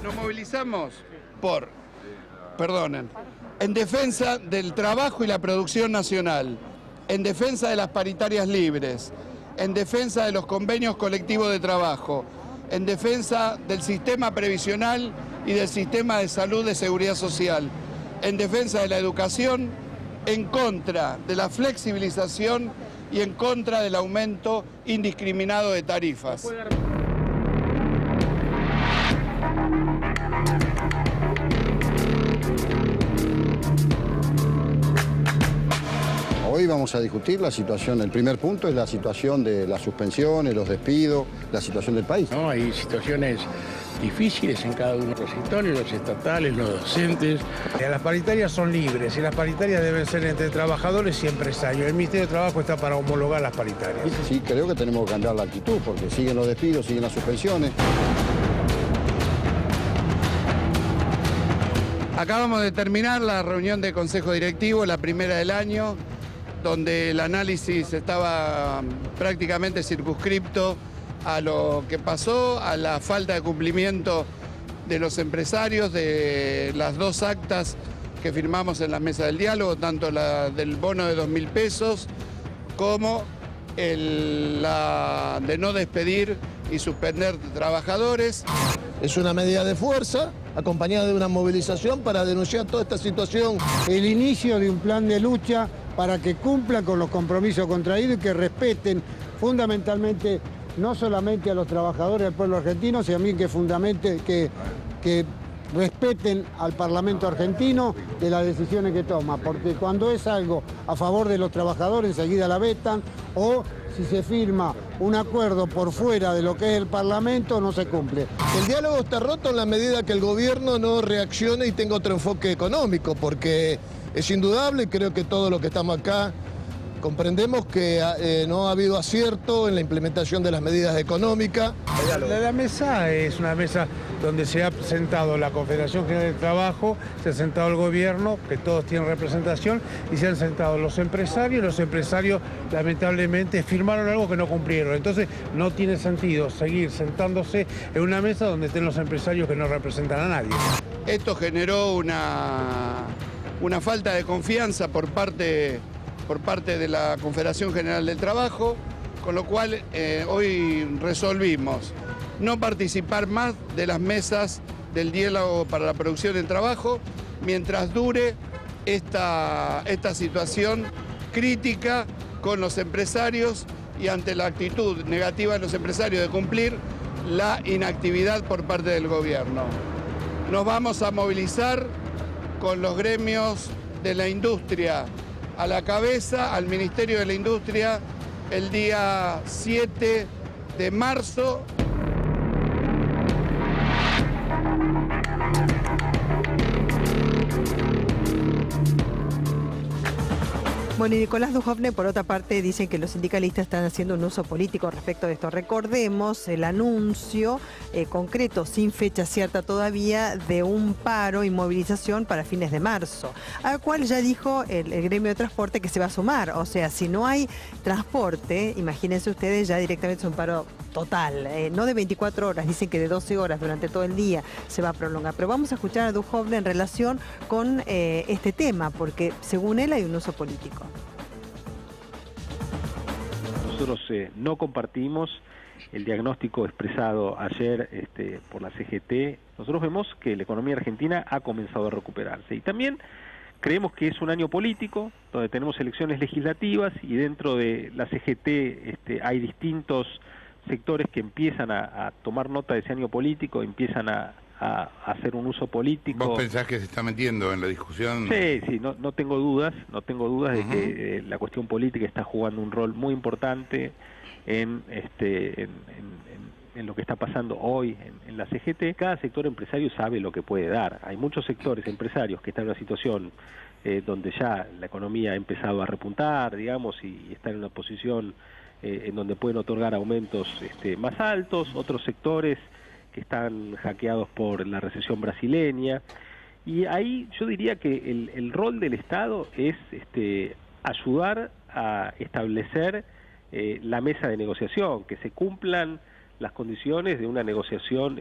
Nos movilizamos en defensa del trabajo y la producción nacional, en defensa de las paritarias libres, en defensa de los convenios colectivos de trabajo, en defensa del sistema previsional y del sistema de salud de seguridad social, en defensa de la educación, en contra de la flexibilización y en contra del aumento indiscriminado de tarifas. Hoy vamos a discutir la situación, el primer punto es la situación de las suspensiones, los despidos, la situación del país. No, hay situaciones difíciles en cada uno de los sectores, los estatales, los docentes. Las paritarias son libres y las paritarias deben ser entre trabajadores y empresarios. El Ministerio de Trabajo está para homologar las paritarias. Sí, creo que tenemos que cambiar la actitud porque siguen los despidos, siguen las suspensiones. Acabamos de terminar la reunión de Consejo Directivo, la primera del año, donde el análisis estaba prácticamente circunscripto a lo que pasó, a la falta de cumplimiento de los empresarios, de las dos actas que firmamos en la mesa del diálogo, tanto la del bono de 2.000 pesos como la de no despedir y suspender trabajadores. Es una medida de fuerza, acompañada de una movilización para denunciar toda esta situación. El inicio de un plan de lucha para que cumplan con los compromisos contraídos y que respeten fundamentalmente no solamente a los trabajadores del pueblo argentino, sino también que respeten al Parlamento argentino de las decisiones que toma, porque cuando es algo a favor de los trabajadores enseguida la vetan, o si se firma un acuerdo por fuera de lo que es el Parlamento no se cumple. El diálogo está roto en la medida que el gobierno no reaccione y tenga otro enfoque económico, porque es indudable, creo que todos los que estamos acá comprendemos que no ha habido acierto en la implementación de las medidas económicas. La mesa es una mesa donde se ha sentado la Confederación General del Trabajo, se ha sentado el gobierno, que todos tienen representación, y se han sentado los empresarios. Los empresarios lamentablemente firmaron algo que no cumplieron. Entonces no tiene sentido seguir sentándose en una mesa donde estén los empresarios que no representan a nadie. Esto generó una falta de confianza por parte de la Confederación General del Trabajo, con lo cual hoy resolvimos no participar más de las mesas del diálogo para la producción del trabajo mientras dure esta situación crítica con los empresarios y ante la actitud negativa de los empresarios de cumplir la inactividad por parte del gobierno. Nos vamos a movilizar con los gremios de la industria a la cabeza, al Ministerio de la Industria, el día 7 de marzo. Bueno, y Nicolás Dujovne, por otra parte, dicen que los sindicalistas están haciendo un uso político respecto de esto. Recordemos el anuncio concreto, sin fecha cierta todavía, de un paro y movilización para fines de marzo, al cual ya dijo el gremio de transporte que se va a sumar. O sea, si no hay transporte, imagínense ustedes, ya directamente es un paro total, no de 24 horas, dicen que de 12 horas durante todo el día se va a prolongar. Pero vamos a escuchar a Dujovne en relación con este tema, porque según él hay un uso político. Nosotros no compartimos el diagnóstico expresado ayer por la CGT. Nosotros vemos que la economía argentina ha comenzado a recuperarse y también creemos que es un año político donde tenemos elecciones legislativas y dentro de la CGT hay distintos sectores que empiezan a tomar nota de ese año político, empiezan a hacer un uso político. ¿Vos pensás que se está metiendo en la discusión? Sí, no tengo dudas de que la cuestión política está jugando un rol muy importante en lo que está pasando hoy en la CGT. Cada sector empresario sabe lo que puede dar. Hay muchos sectores empresarios que están en una situación donde ya la economía ha empezado a repuntar, digamos, y están en una posición en donde pueden otorgar aumentos más altos. Otros sectores que están hackeados por la recesión brasileña, y ahí yo diría que el rol del Estado es ayudar a establecer la mesa de negociación, que se cumplan las condiciones de una negociación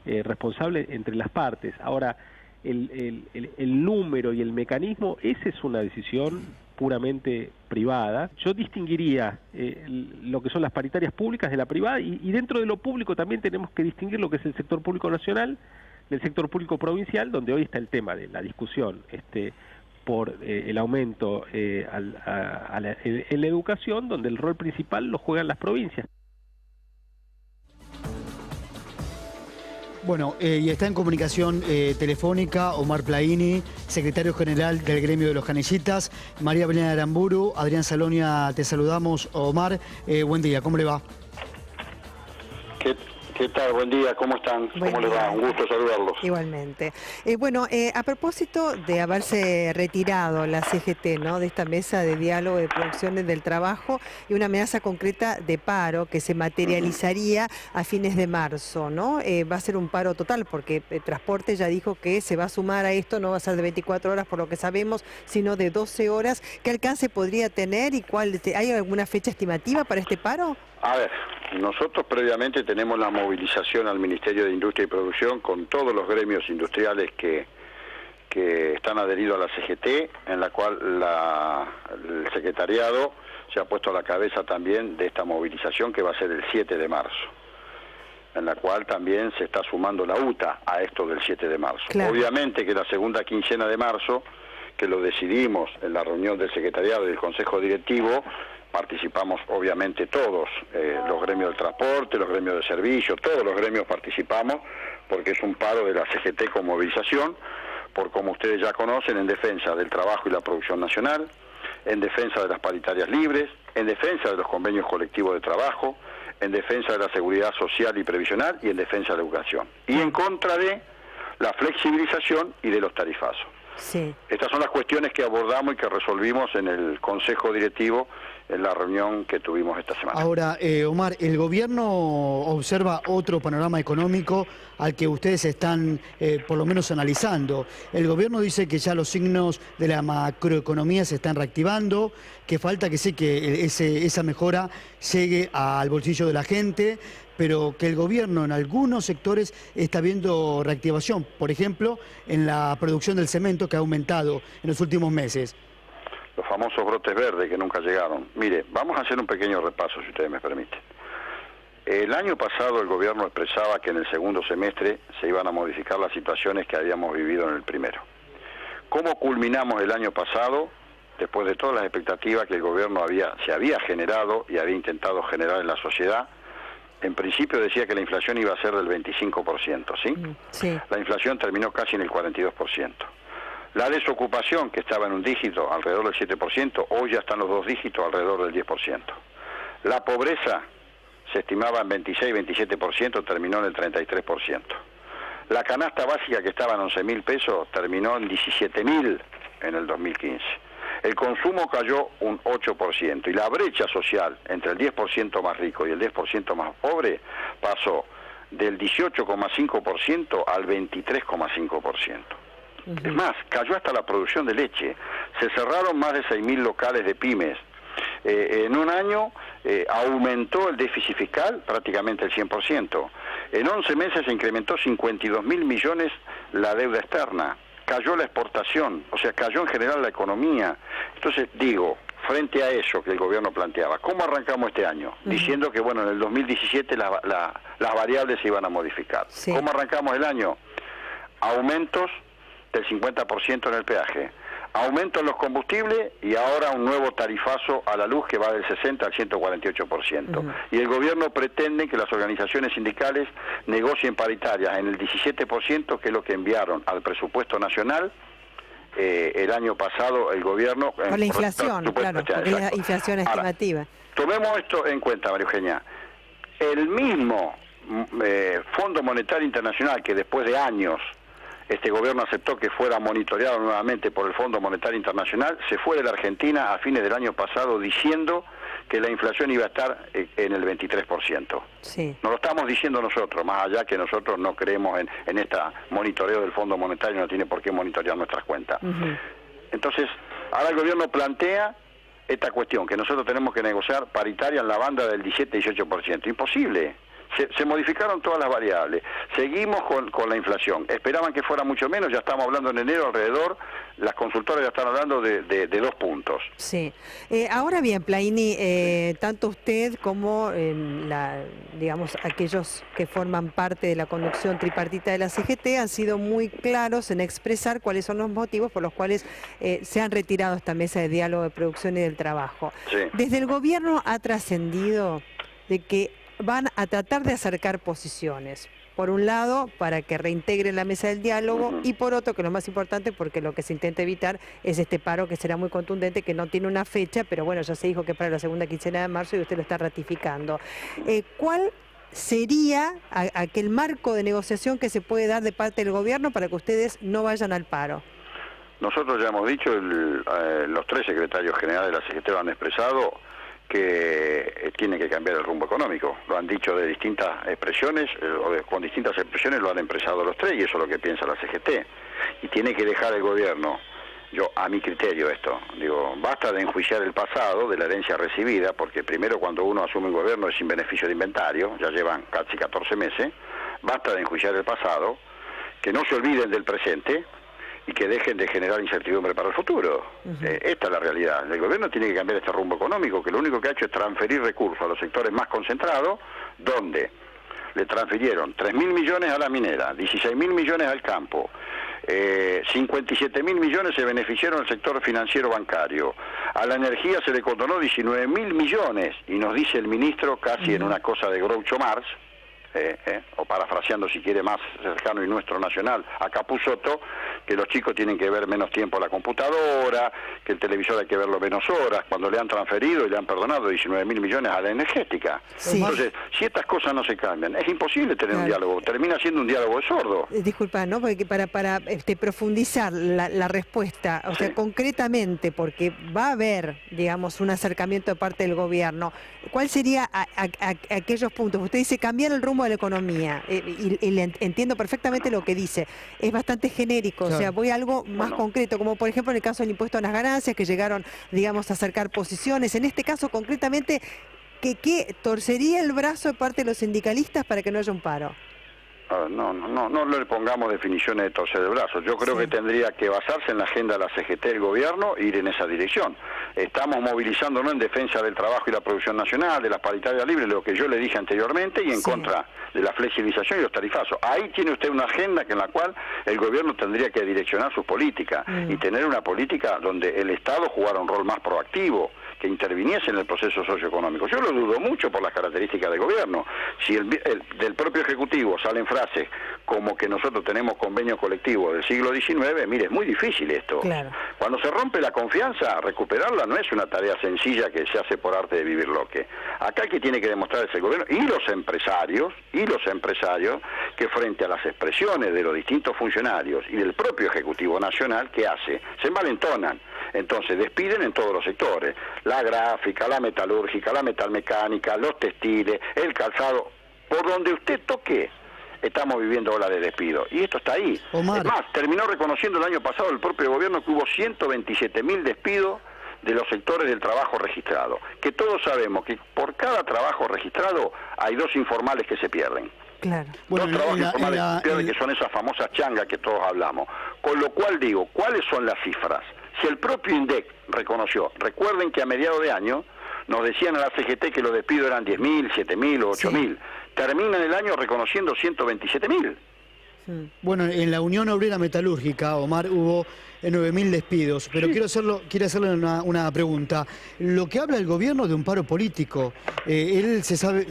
responsable entre las partes. Ahora, el número y el mecanismo, esa es una decisión puramente privada. Yo distinguiría lo que son las paritarias públicas de la privada, y dentro de lo público también tenemos que distinguir lo que es el sector público nacional del sector público provincial, donde hoy está el tema de la discusión por el aumento en la educación, donde el rol principal lo juegan las provincias. Bueno, y está en comunicación telefónica Omar Plaini, secretario general del gremio de los canillitas. María Belén Aramburu, Adrián Salonia, te saludamos. Omar, buen día, ¿cómo le va? ¿Qué tal? Buen día, ¿cómo están? ¿Cómo les va? Un gusto saludarlos. Igualmente. A propósito de haberse retirado la CGT, ¿no?, de esta mesa de diálogo de producciones del trabajo, y una amenaza concreta de paro que se materializaría a fines de marzo, ¿no? Va a ser un paro total porque Transporte ya dijo que se va a sumar a esto, no va a ser de 24 horas por lo que sabemos, sino de 12 horas. ¿Qué alcance podría tener y hay alguna fecha estimativa para este paro? A ver, nosotros previamente tenemos la movilización al Ministerio de Industria y Producción con todos los gremios industriales que están adheridos a la CGT, en la cual el secretariado se ha puesto a la cabeza también de esta movilización que va a ser el 7 de marzo, en la cual también se está sumando la UTA a esto del 7 de marzo. Claro. Obviamente que la segunda quincena de marzo, que lo decidimos en la reunión del secretariado y del Consejo Directivo, participamos obviamente todos, los gremios del transporte, los gremios de servicio, todos los gremios participamos, porque es un paro de la CGT con movilización, por como ustedes ya conocen, en defensa del trabajo y la producción nacional, en defensa de las paritarias libres, en defensa de los convenios colectivos de trabajo, en defensa de la seguridad social y previsional y en defensa de la educación. Y en contra de la flexibilización y de los tarifazos. Sí. Estas son las cuestiones que abordamos y que resolvimos en el Consejo Directivo en la reunión que tuvimos esta semana. Ahora, Omar, el gobierno observa otro panorama económico al que ustedes están por lo menos analizando. El gobierno dice que ya los signos de la macroeconomía se están reactivando, que falta que esa mejora llegue al bolsillo de la gente, pero que el gobierno en algunos sectores está viendo reactivación, por ejemplo, en la producción del cemento, que ha aumentado en los últimos meses. Los famosos brotes verdes que nunca llegaron. Mire, vamos a hacer un pequeño repaso, si ustedes me permiten. El año pasado el gobierno expresaba que en el segundo semestre se iban a modificar las situaciones que habíamos vivido en el primero. ¿Cómo culminamos el año pasado? Después de todas las expectativas que el gobierno se había generado y había intentado generar en la sociedad, en principio decía que la inflación iba a ser del 25%, ¿sí? Sí. La inflación terminó casi en el 42%. La desocupación, que estaba en un dígito, alrededor del 7%, hoy ya están los dos dígitos, alrededor del 10%. La pobreza se estimaba en 26-27%, terminó en el 33%. La canasta básica, que estaba en 11.000 pesos, terminó en 17.000 en el 2015. El consumo cayó un 8%, y la brecha social entre el 10% más rico y el 10% más pobre pasó del 18,5% al 23,5%. Es más, cayó hasta la producción de leche. Se cerraron más de 6.000 locales de pymes. En un año aumentó el déficit fiscal prácticamente el 100%. En 11 meses se incrementó 52.000 millones la deuda externa. Cayó la exportación, o sea, cayó en general la economía. Entonces, digo, frente a eso que el gobierno planteaba, ¿cómo arrancamos este año? Diciendo que, bueno, en el 2017 las variables se iban a modificar. Sí. ¿Cómo arrancamos el año? Aumentos del 50% en el peaje, aumento en los combustibles y ahora un nuevo tarifazo a la luz que va del 60 al 148%. Y el gobierno pretende que las organizaciones sindicales negocien paritarias en el 17%, que es lo que enviaron al presupuesto nacional el año pasado el gobierno. Con la inflación, claro, porque es la inflación estimativa. Ahora, tomemos esto en cuenta, María Eugenia. El mismo Fondo Monetario Internacional, que después de años este gobierno aceptó que fuera monitoreado nuevamente por el Fondo Monetario Internacional, se fue de la Argentina a fines del año pasado diciendo que la inflación iba a estar en el 23%. Sí. Nos lo estamos diciendo nosotros, más allá que nosotros no creemos en este monitoreo del Fondo Monetario, no tiene por qué monitorear nuestras cuentas. Entonces, ahora el gobierno plantea esta cuestión, que nosotros tenemos que negociar paritaria en la banda del 17-18%. Imposible. Se modificaron todas las variables. Seguimos con la inflación. Esperaban que fuera mucho menos, ya estamos hablando en enero alrededor, las consultoras ya están hablando de 2 puntos. Sí. Ahora bien, Plaini, tanto usted como digamos aquellos que forman parte de la conducción tripartita de la CGT han sido muy claros en expresar cuáles son los motivos por los cuales se han retirado esta mesa de diálogo de producción y del trabajo. Sí. Desde el gobierno ha trascendido de que van a tratar de acercar posiciones. Por un lado, para que reintegren la mesa del diálogo, y por otro, que lo más importante, porque lo que se intenta evitar es este paro que será muy contundente, que no tiene una fecha, pero bueno, ya se dijo que es para la segunda quincena de marzo y usted lo está ratificando. ¿Cuál sería aquel marco de negociación que se puede dar de parte del gobierno para que ustedes no vayan al paro? Nosotros ya hemos dicho, los 3 secretarios generales de la CGT lo han expresado, que tiene que cambiar el rumbo económico. Lo han dicho de distintas expresiones, con distintas expresiones lo han expresado los 3, y eso es lo que piensa la CGT. Y tiene que dejar el gobierno, a mi criterio esto, basta de enjuiciar el pasado de la herencia recibida, porque primero cuando uno asume un gobierno es sin beneficio de inventario, ya llevan casi 14 meses, basta de enjuiciar el pasado, que no se olviden del presente, y que dejen de generar incertidumbre para el futuro. Esta es la realidad. El gobierno tiene que cambiar este rumbo económico, que lo único que ha hecho es transferir recursos a los sectores más concentrados, donde le transfirieron 3.000 millones a la minera, 16.000 millones al campo, 57.000 millones se beneficiaron el sector financiero bancario, a la energía se le condonó 19.000 millones, y nos dice el ministro, casi en una cosa de Groucho Marx, o parafraseando si quiere más cercano y nuestro nacional, a Capusotto, que los chicos tienen que ver menos tiempo a la computadora, que el televisor hay que verlo menos horas, cuando le han transferido y le han perdonado 19.000 millones a la energética. Sí. Entonces, si estas cosas no se cambian, es imposible tener un diálogo, termina siendo un diálogo de sordo. Disculpa, ¿no? Porque para profundizar la respuesta, o sea, concretamente, porque va a haber, digamos, un acercamiento de parte del gobierno, ¿cuál sería aquellos puntos? Usted dice cambiar el rumbo de la economía, y entiendo perfectamente lo que dice, es bastante genérico, claro. O sea, voy a algo más concreto, como por ejemplo en el caso del impuesto a las ganancias, que llegaron, digamos, a acercar posiciones. En este caso, concretamente, ¿qué torcería el brazo de parte de los sindicalistas para que no haya un paro? No le pongamos definiciones de torcer el brazo. Yo creo que tendría que basarse en la agenda de la CGT del gobierno e ir en esa dirección. Estamos movilizándonos en defensa del trabajo y la producción nacional, de las paritarias libres, lo que yo le dije anteriormente, y en contra de la flexibilización y los tarifazos. Ahí tiene usted una agenda en la cual el gobierno tendría que direccionar sus políticas y tener una política donde el Estado jugara un rol más proactivo, que interviniese en el proceso socioeconómico. Yo lo dudo mucho por las características del gobierno. Si del propio Ejecutivo salen frases como que nosotros tenemos convenio colectivo del siglo XIX, mire, es muy difícil esto. Claro. Cuando se rompe la confianza, recuperarla no es una tarea sencilla que se hace por arte de vivir loque. Acá el que tiene que demostrar es el gobierno y los empresarios, que frente a las expresiones de los distintos funcionarios y del propio Ejecutivo Nacional, ¿qué hace? Se envalentonan. Entonces despiden en todos los sectores, la gráfica, la metalúrgica, la metalmecánica, los textiles, el calzado, por donde usted toque, estamos viviendo olas de despido. Y esto está ahí. Omar. Es más, terminó reconociendo el año pasado el propio gobierno que hubo 127.000 despidos de los sectores del trabajo registrado, que todos sabemos que por cada trabajo registrado hay 2 informales que se pierden. Claro. Bueno, 2 trabajos informales que se pierden, que son esas famosas changas que todos hablamos. Con lo cual digo, ¿cuáles son las cifras? Si el propio INDEC reconoció, recuerden que a mediados de año nos decían a la CGT que los despidos eran 10.000, 7.000 o 8.000. Terminan el año reconociendo 127.000. Bueno, en la Unión Obrera Metalúrgica, Omar, hubo 9.000 despidos, pero quiero hacerle una pregunta. Lo que habla el gobierno de un paro político,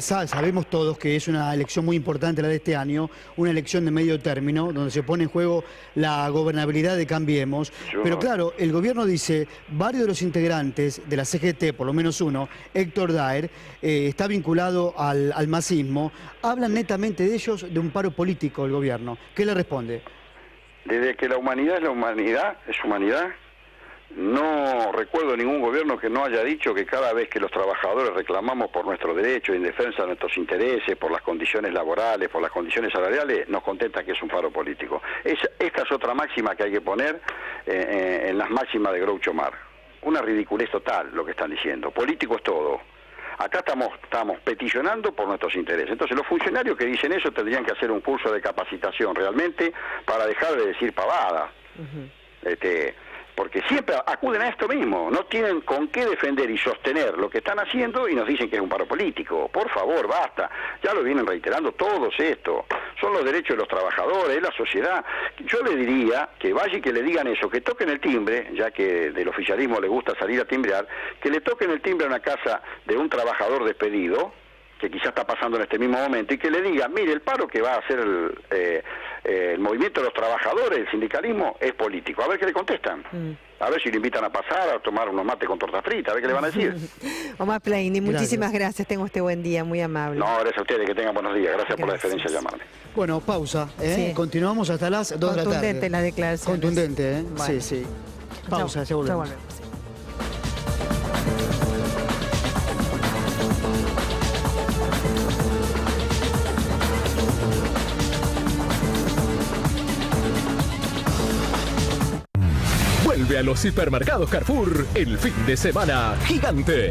sabemos todos que es una elección muy importante la de este año, una elección de medio término, donde se pone en juego la gobernabilidad de Cambiemos, pero claro, el gobierno dice, varios de los integrantes de la CGT, por lo menos uno, Héctor Daer, está vinculado al masismo, hablan netamente de ellos de un paro político el gobierno. ¿Qué le responde? Desde que la humanidad es humanidad, no recuerdo ningún gobierno que no haya dicho que cada vez que los trabajadores reclamamos por nuestros derechos, en defensa de nuestros intereses, por las condiciones laborales, por las condiciones salariales, nos contenta que es un faro político. Esta es otra máxima que hay que poner en las máximas de Groucho Marx. Una ridiculez total lo que están diciendo. Político es todo. Acá estamos peticionando por nuestros intereses. Entonces los funcionarios que dicen eso tendrían que hacer un curso de capacitación realmente para dejar de decir pavadas. Porque siempre acuden a esto mismo, no tienen con qué defender y sostener lo que están haciendo y nos dicen que es un paro político. Por favor, basta, ya lo vienen reiterando todos esto, son los derechos de los trabajadores, la sociedad. Yo le diría que vaya y que le digan eso, que toquen el timbre, ya que del oficialismo le gusta salir a timbrear, que le toquen el timbre a una casa de un trabajador despedido, que quizás está pasando en este mismo momento, y que le diga, mire, el paro que va a hacer el movimiento de los trabajadores, el sindicalismo, es político. A ver qué le contestan. A ver si le invitan a pasar a tomar unos mates con torta frita, a ver qué le van a decir. Omar Pleini, muchísimas gracias. Tengo este buen día, muy amable. No, gracias a ustedes, que tengan buenos días. Gracias por la deferencia de llamarme. Bueno, pausa. Sí. Continuamos hasta las 2 de la tarde. Contundente la declaración. Contundente, Bueno. Sí. Pausa, ya volvemos. Vuelve a los hipermercados Carrefour el fin de semana gigante.